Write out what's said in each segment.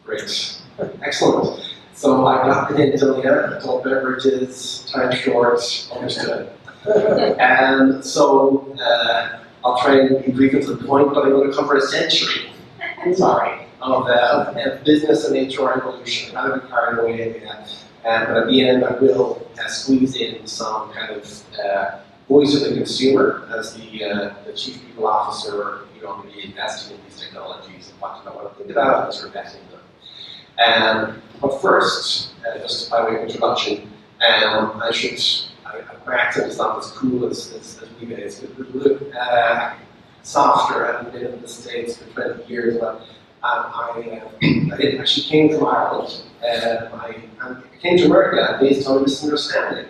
Great. Excellent. So I got the hint earlier, adult beverages, time short, understood. And so I'll try and be brief and to the point, but I'm going to cover a century, of business and HR evolution. I'm not going to be carried away yet. But at the end, I will squeeze in some kind of voice of the consumer as the chief people officer, going to be investing in these technologies and talking about what I think about and sort of vetting them. But first, just by way of introduction, my accent is not as cool as we guys. It's a little softer. I haven't been in the States for 20 years, but I actually came from Ireland. I came to America based on a misunderstanding,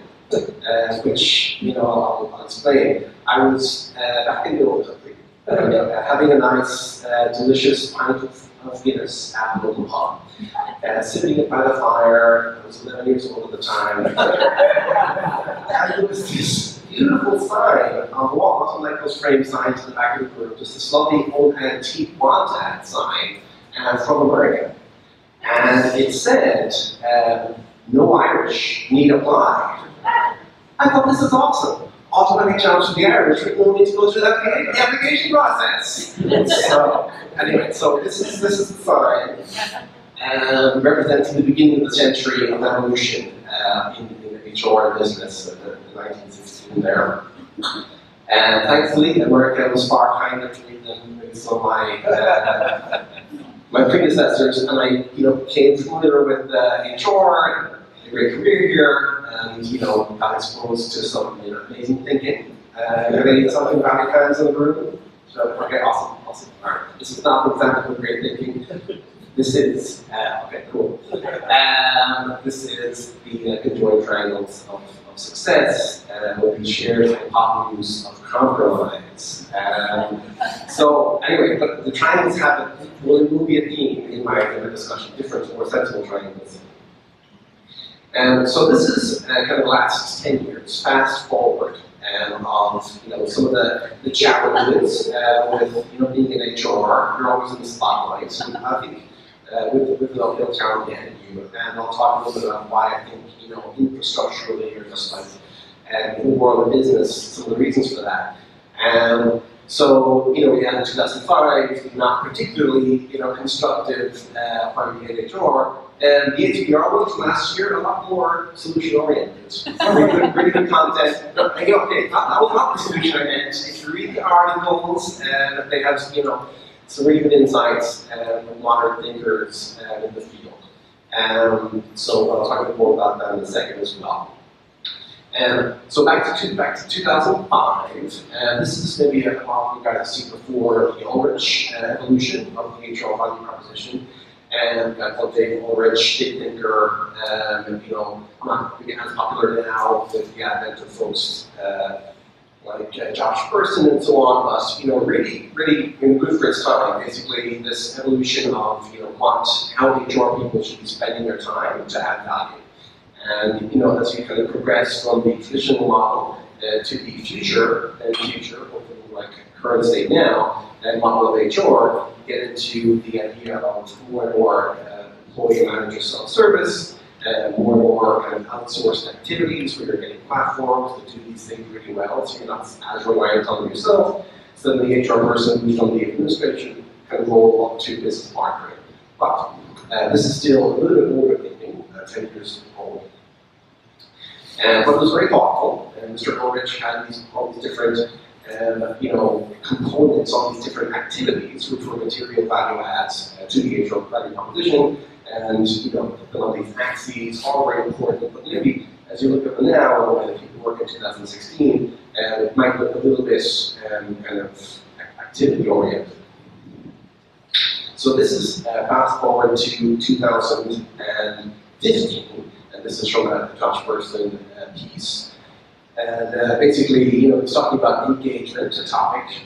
which, I'll explain. I was back in the old country, having a nice, delicious pint of Guinness at the local pub, sitting by the fire. I was 11 years old at the time. And there was this beautiful sign on the wall, nothing like those frame signs in the back of the room, just this lovely old antique want ad sign from America. And it said, no Irish need apply. I thought, this is awesome. Automatic challenge to the Irish, with no need to go through the application process. So, anyway, so this is the sign, representing the beginning of the century of evolution in HR and business, the 1916 there. And thankfully, America was far kinder to me than some of my predecessors, and I, became familiar with HR, and had a great career here, and got exposed to some amazing thinking. Maybe something about your fans in the room. So, okay, awesome. All right, this is not an example of great thinking. This is okay, cool. This is the conjoined triangles of success, with the shared hypotenuse of compromise. So anyway, but the triangles will be a theme in my discussion, different, more sensible triangles. And so this is kind of the last 10 years, fast forward, of some of the challenges with being in HR. You're always in the spotlight. So I think with the uphill challenge ahead of you, and I'll talk a little bit about why I think infrastructurally or just like in the world of business, some of the reasons for that. So we had in 2005 not particularly constructive when we hit HR. And the HBR was last year a lot more solution-oriented. Really good content. Okay, that was not the solution I meant. If you read the articles, they have some really good insights from modern thinkers in the field. So I'll talk more about that in a second as well. So back to 2005, this is maybe a model you guys have seen before, the Ulrich evolution of the HR value proposition. And I thought Dave Ulrich, big thinker, not really as popular now with the advent of folks like Josh Person and so on, but really good for its time. Basically, this evolution of how HR people should be spending their time to add value. And as you kind of progress from the traditional model to the future, hopefully like current state now, and model of HR, get into the idea of more and more employee manager self-service, more and more kind of outsourced activities where you're getting platforms that do these things really well, so you're not as reliant on them yourself. So then the HR person who's done the administration can roll up to business partnering. But this is still a little bit older thinking, 10 years old. But it was very thoughtful, and Mr. Ulrich had all these different components, all these different activities, which were material value adds to the HR value proposition, and on these axes, all very important. But maybe as you look at them now, and people work in 2016, it might look a little bit kind of activity oriented. So this is fast forward to 2015, and this is from a Josh Person piece. And basically, it's talking about engagement, a topic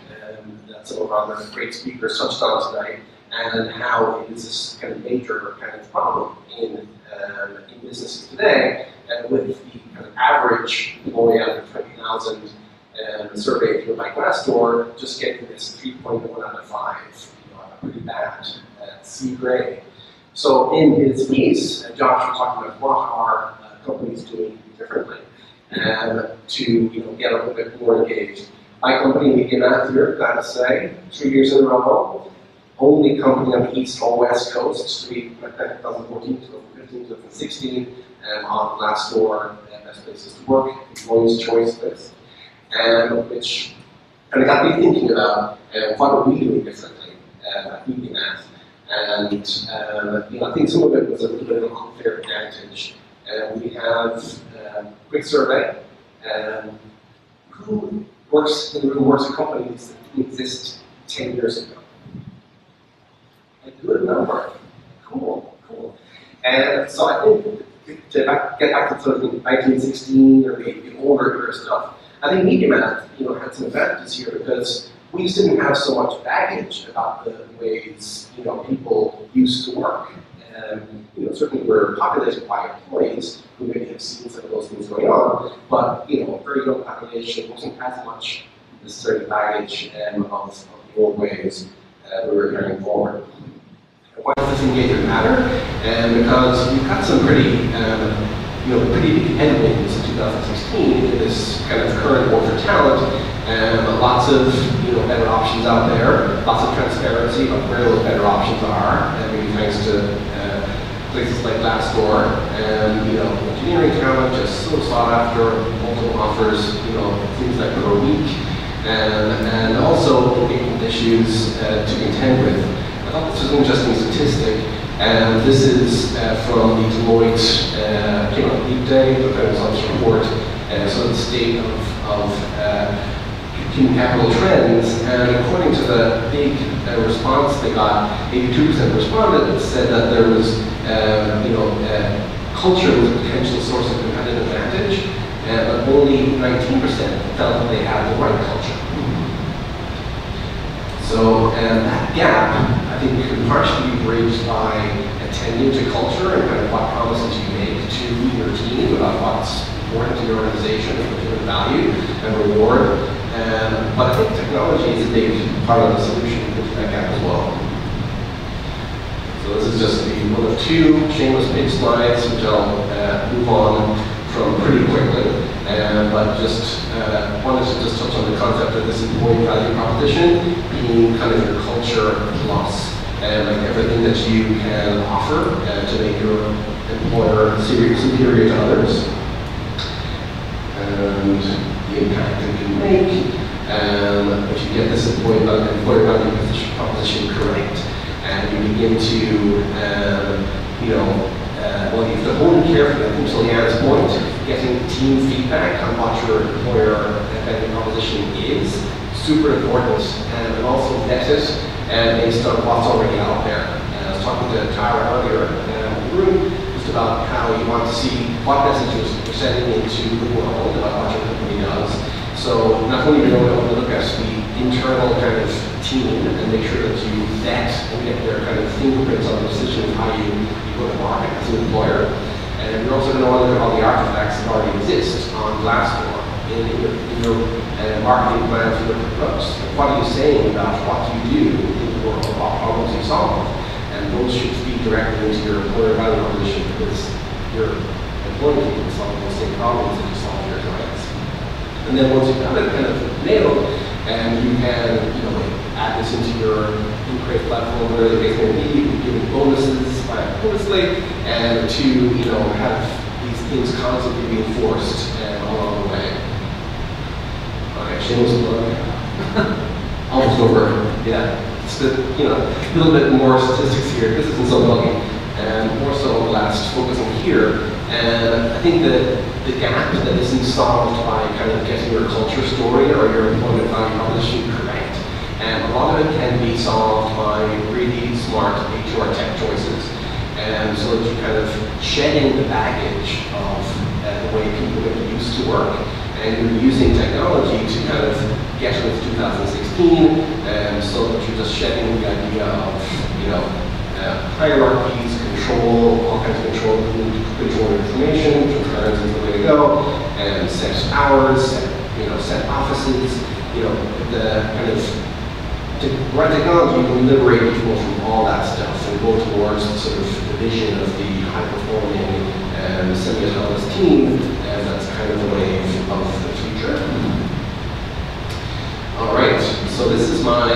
that some of our other great speakers touched on tonight, and how it is this kind of major kind of problem in businesses today, with the kind of average employee out of 20,000 survey by Glassdoor just getting this 3.1 out of 5, pretty bad, C grade. So in his piece, Josh was talking about what are companies doing differently to get a little bit more engaged. My company, MediaMath here, glad to say, 3 years in a row, only company on the East or West Coast, 2014, 2015, 2016, on Glassdoor, Best Places to Work, Employees' Choice List, which kind of got me thinking about what are we doing differently at MediaMath. And I think some of it was a little bit of an unfair advantage. We have a quick survey. Who works in the room works at companies that didn't exist 10 years ago? A good number. Cool, cool. And so I think to get back to sort of 1916 or the older era stuff, I think MediaMath had some advantages here because we just didn't have so much baggage about the ways people used to work. Certainly we're populated by employees who maybe have seen some of those things going on, but a very young population wasn't as much necessarily baggage of the old ways we were carrying forward. Why does this engagement matter? Because we've got some pretty big headwinds in 2016 in this kind of current war for talent. Lots of better options out there, lots of transparency about where those better options are, and maybe thanks to places like Glassdoor. Engineering talent just so sought after, multiple offers, things like per week, and also engagement issues to contend with. I thought this was an interesting statistic, and this is from the Deloitte came out Leap Day, the Results Report, so the state of human capital trends, and according to the big response they got, 82% responded and said that there was, culture was a potential source of competitive advantage, but only 19% felt that they had the right culture. So, that gap, I think, could partially be bridged by attending to culture and kind of what promises you make to your team about what's important to your organization and what you value and reward. But I think technology is a big part of the solution to that gap as well. So this is just one of two shameless paid slides, which I'll move on from pretty quickly. But just wanted to just touch on the concept of this employee value proposition being kind of your culture plus, like everything that you can offer to make your employer superior to others. And the impact it can make. If you get this employer value proposition correct, and you begin to, well, you have to hold it carefully. I think to Leanne's point, getting team feedback on what your employer value proposition is super important, and also vet it based on what's already out there. I was talking to Tara earlier in the room just about how you want to see what messages you're sending into the world about what your company does. So not only do you want to look at the internal kind of team and make sure that you vet and get their kind of fingerprints on the decision of how you go to market as an employer. And you're also going to want to look at all the artifacts that already exist on Glassdoor in your marketing plan for your products. What are you saying about what you do in the world, what problems you solve? And those should feed directly into your employer value proposition because your employee can solve those same problems that you solve for your clients. And then once you've got it kind of nailed, and you can add this into your Create platform, whatever the case may be, you can give bonuses bonusly, and to have these things constantly being enforced along the way. Okay, shameless plug. Almost over. Yeah, it's a little bit more statistics here. This isn't so buggy, and more so on the last focusing here. And I think that the gap that isn't solved by kind of getting your culture story or your employment value proposition correct, and a lot of it can be solved by really smart HR tech choices. And so that you're kind of shedding the baggage of the way people get used to work, and you're using technology to kind of get to 2016, and so that you're just shedding the idea of hierarchies, control, all kinds of control information, transparency is the way to go, and set hours, set offices, the kind of right technology can liberate people from all that stuff and go towards sort of the vision of the high-performing semi-autonomous team, and that's kind of the wave of the future. All right, so this is my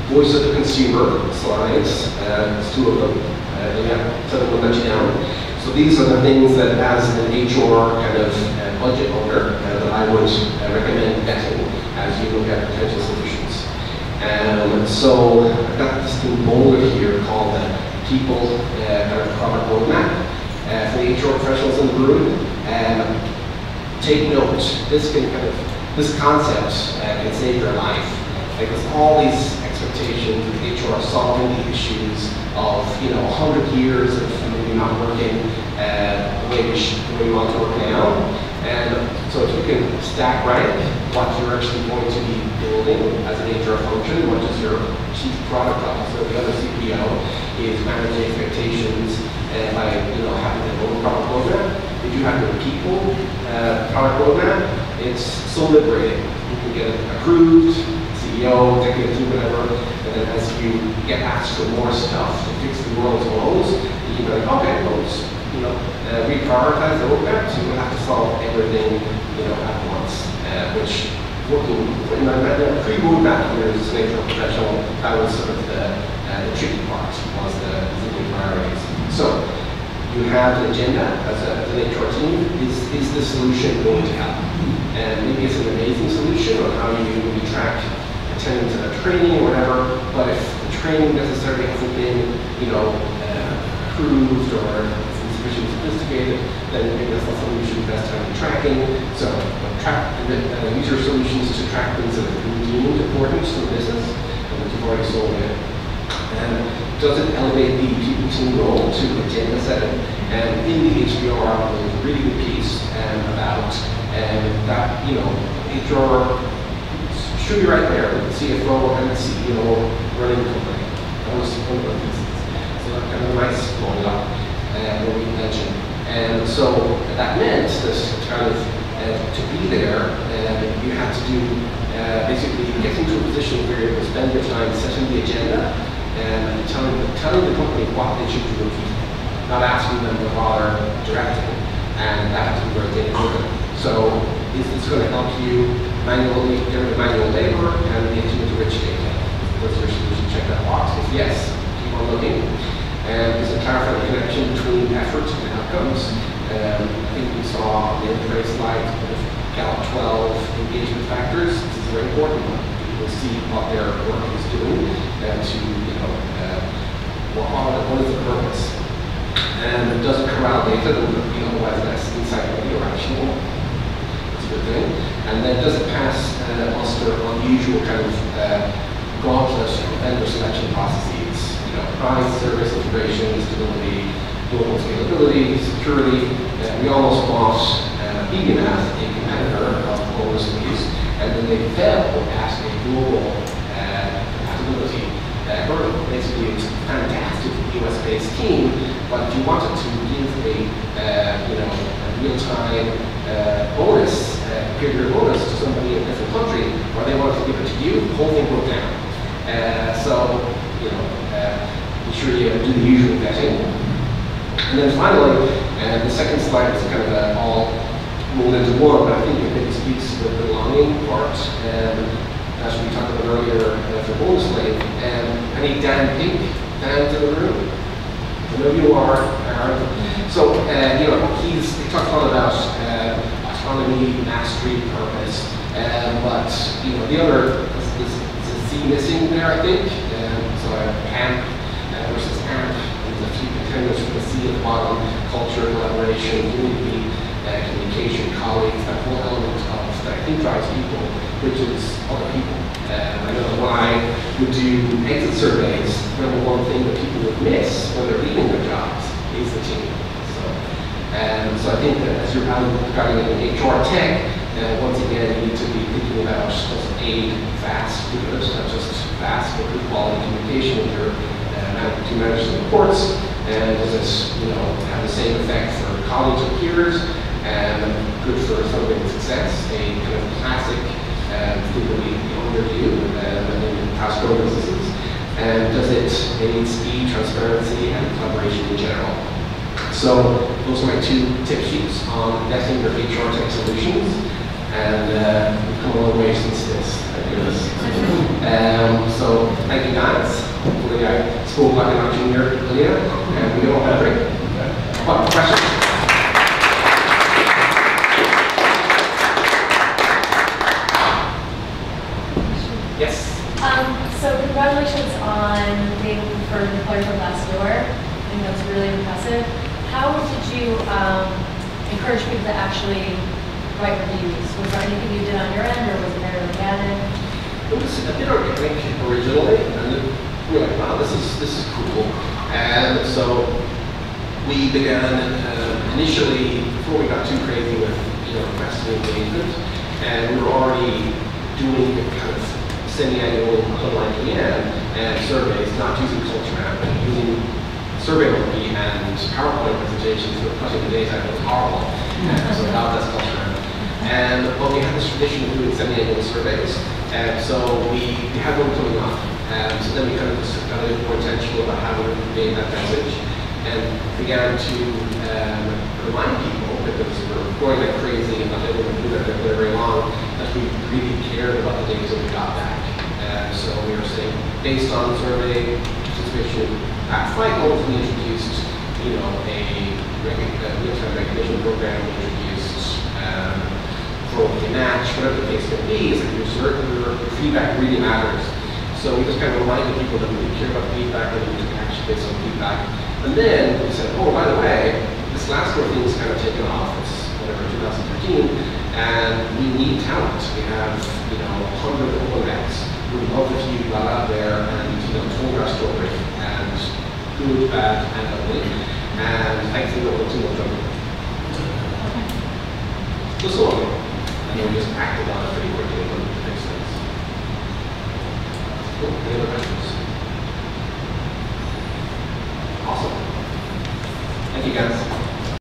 voice of the consumer slides. There's two of them. Yeah, so we'll let you down. So these are the things that, as an HR kind of budget owner, that I would recommend vetting as you look at potential solutions. So I've got this thing bolded here called the people kind of product roadmap for the HR professionals in the room. Take note, this concept can save your life. Because all these expectations of HR solving the issues of 100 years of maybe not working the way we want to work now. And so if you can stack rank what you're actually going to be building as an HR function, what does your chief product officer, the other CPO, is managing expectations by having their own product roadmap. If you have your people product roadmap, it's so liberating. You can get it approved, CEO, executive team, whatever, and then as you get asked for more stuff to fix the world's woes, you can be like, okay, well, let's reprioritize the roadmap, so you don't have to solve everything at once. Which, working in my pre-roadmap years as an HR professional, that was sort of the tricky part, was the priorities. So, you have an agenda as an HR team. Is the solution going to help? And maybe it's an amazing solution on how you track attendance at a training or whatever, but if the training necessarily hasn't been, approved or isn't sufficiently sophisticated, then maybe that's not something you should invest time in tracking. So use your solutions to track things that are deemed important to the business and that you've already sold in. And does it elevate the people team role to agenda setting? And in the HBR, there's a really good piece about that, HR should be right there with the CFO and the CEO running the company. That was one of the pieces. So that's kind of a nice blowing up what we mentioned. And so that meant that kind of to be there, you had to do basically get into a position where you would spend your time setting the agenda and telling the company what they should do with people, not asking them to bother directing, and that had to be very data-driven. So is this going to help you manually get rid of manual labor and get you into rich data? Does your solution check that box? If yes, keep on looking. And does it clarify the connection between effort and outcomes? I think we saw on the interface slide of Gallup 12 engagement factors. This is a very important one. People see what their work is doing what is the purpose? And does it corral data that would be otherwise less insight-ready or actionable? That's a good thing. And then does it pass muster on the usual kind of gauntlet of vendor selection processes? Price, service, integration, stability, global scalability, security. We almost bought BBMath, a competitor of bonus use, and then they failed at a global compatibility hurdle. Basically, it's a fantastic US-based team, but if you wanted to give a real-time bonus, peer-to-peer bonus to somebody in a different country, or they wanted to give it to you, the whole thing broke down. Be sure you do the usual vetting. And then finally, the second slide is kind of all rolled into one, but I think it maybe speaks to the belonging part, as we talked about earlier for bonus lane. I need Dan Pink. Dan's in the room. I know you are, Aaron. So, he talks a lot about autonomy, mastery, purpose, but the other is a C missing there, I think. So I have AMP versus AMP. There's a few contenders for the C at the bottom: culture, collaboration, unity, communication, colleagues. That whole element of that I think drives people, which is other people. I know that when I would do exit surveys, the number one thing that people would miss when they're leaving their jobs is the team. So I think that as you're evaluating HR tech, once again, you need to be thinking about just A, fast, good, not just fast, but good quality communication with your two managers and reports. And does it have the same effect for colleagues and peers? And good for celebrating success, a kind of classic frequently overview, and then fast-growing businesses? And does it aid speed, transparency, and collaboration in general? So those are my 2 tip sheets on investing in your HR tech solutions. And we've come a long way since this. So thank you guys. Hopefully I spoke like an engineer earlier, and we all have a break. What, questions? Yes. So congratulations on being preferred employer from Glassdoor. I think that's really impressive. How did you encourage people to actually write reviews? Was there anything you did on your end, or was it very organic? It was a bit organic originally, and then we were like, wow, this is cool. And so we began initially, before we got too crazy with requesting engagement, and we were already doing kind of semi-annual online PM and surveys, not using Culture App, but using SurveyMonkey and PowerPoint presentations for cutting the days out of horrible. So now that's Culture App. But we had this tradition of doing semi-annual surveys, and so we had one coming up. So then we kind of just got a little more intentional about how we convey that message, and began to remind people, because we're going like crazy and not able to do that for very long, that we really cared about the data we got back. So we were saying, based on the survey participation at cycles, we introduced, a real-time recognition program. We introduced for a match, whatever the case may be. Is like your feedback really matters. So we just kind of reminded people that we really care about feedback and we took action based on feedback. And then we said, oh, by the way, this Glassdoor thing is kind of taken off. It's whatever 2013, and we need talent. We have 100 open recs. We would love if you got out there and told our story, and good, bad, and ugly. And thankfully, we're too much of it. Just so long. And then we just acted on it pretty quickly when it makes sense. Cool. Any other questions? Awesome. Thank you, guys.